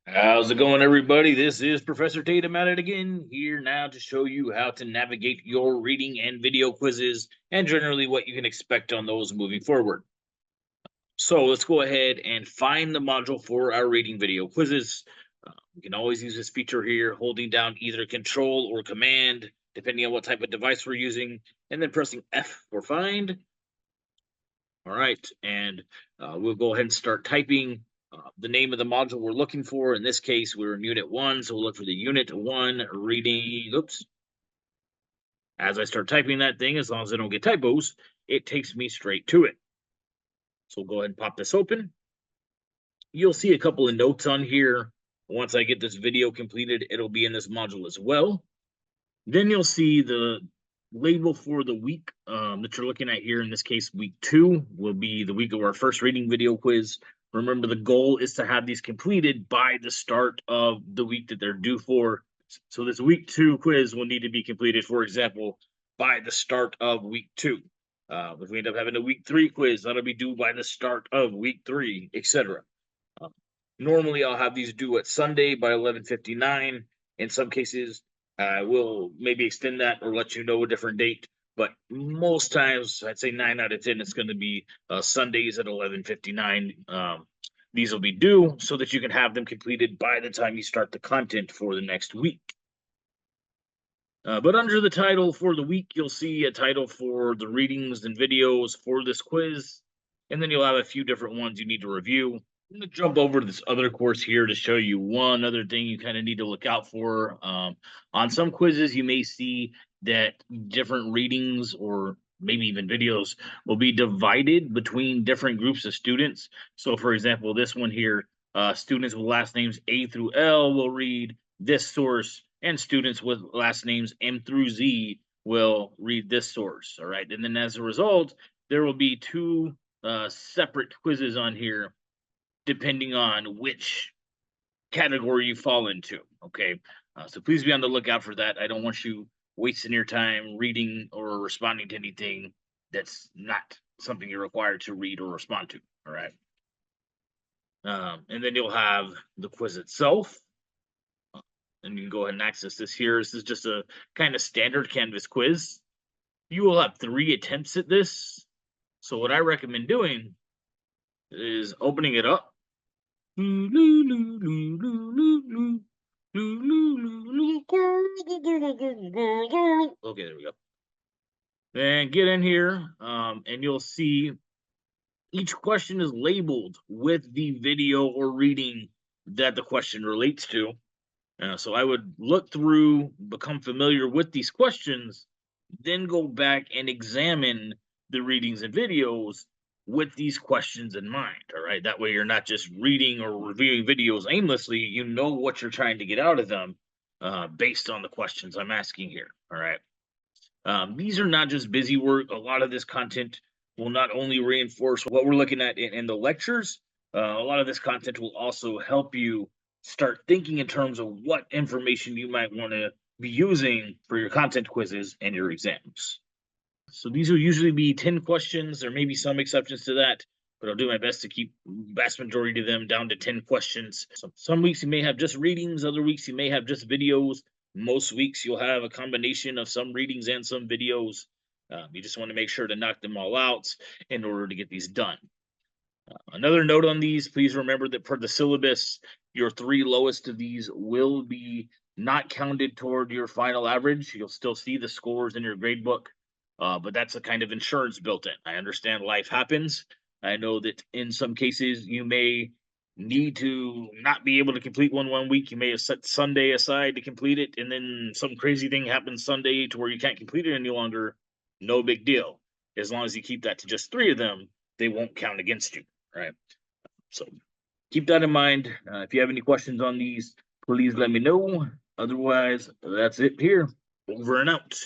How's it going, everybody? This is Professor Tatum at it again, here now to show you how to navigate your reading and video quizzes and generally what you can expect on those moving forward. So let's go ahead and find the module for our reading video quizzes. You can always use this feature here, holding down either Control or Command, depending on what type of device we're using, and then pressing F for find. All right, and we'll go ahead and start typing the name of the module we're looking for. In this case, we're in Unit 1, so we'll look for the Unit 1 reading. Oops. As I start typing that thing, as long as I don't get typos, it takes me straight to it. So we'll go ahead and pop this open. You'll see a couple of notes on here. Once I get this video completed, it'll be in this module as well. Then you'll see the label for the week that you're looking at here. In this case, week 2 will be the week of our first reading video quiz. Remember, the goal is to have these completed by the start of the week that they're due for. So this week 2 quiz will need to be completed, for example, by the start of week 2. If we end up having a week 3 quiz, that'll be due by the start of week 3, etc. Normally, I'll have these due at Sunday by 11:59. In some cases, I will maybe extend that or let you know a different date. But most times, I'd say 9 out of 10, it's going to be Sundays at 11:59. These will be due so that you can have them completed by the time you start the content for the next week. But under the title for the week, you'll see a title for the readings and videos for this quiz. And then you'll have a few different ones you need to review. I'm going to jump over to this other course here to show you one other thing you kind of need to look out for. On some quizzes, you may see that different readings or maybe even videos will be divided between different groups of students. So, for example, this one here, students with last names A through L will read this source, and students with last names M through Z will read this source. All right. And then as a result, there will be two separate quizzes on here depending on which category you fall into. Okay. So please be on the lookout for that. I don't want you wasting your time reading or responding to anything that's not something you're required to read or respond to. All right. And then you'll have the quiz itself. And you can go ahead and access this here. This is just a kind of standard Canvas quiz. You will have 3 attempts at this. So what I recommend doing is opening it up. Okay, there we go. Then get in here, and you'll see each question is labeled with the video or reading that the question relates to. So I would look through, become familiar with these questions, then go back and examine the readings and videos with these questions in mind. All right. That way you're not just reading or reviewing videos aimlessly. You know what you're trying to get out of them based on the questions I'm asking here. All right. These are not just busy work. A lot of this content will not only reinforce what we're looking at in the lectures, a lot of this content will also help you start thinking in terms of what information you might want to be using for your content quizzes and your exams. So these will usually be 10 questions. There may be some exceptions to that, but I'll do my best to keep vast majority of them down to 10 questions. Some weeks you may have just readings, other weeks you may have just videos. Most weeks you'll have a combination of some readings and some videos. You just want to make sure to knock them all out in order to get these done. Another note on these, please remember that per the syllabus, your 3 lowest of these will be not counted toward your final average. You'll still see the scores in your grade book, but that's a kind of insurance built in. I understand life happens. I know that in some cases you may need to not be able to complete one week. You may have set Sunday aside to complete it, and then some crazy thing happens Sunday to where you can't complete it any longer. No big deal. As long as you keep that to just 3 of them, they won't count against you. Right. So keep that in mind. If you have any questions on these, please let me know. Otherwise, that's it here. Over and out.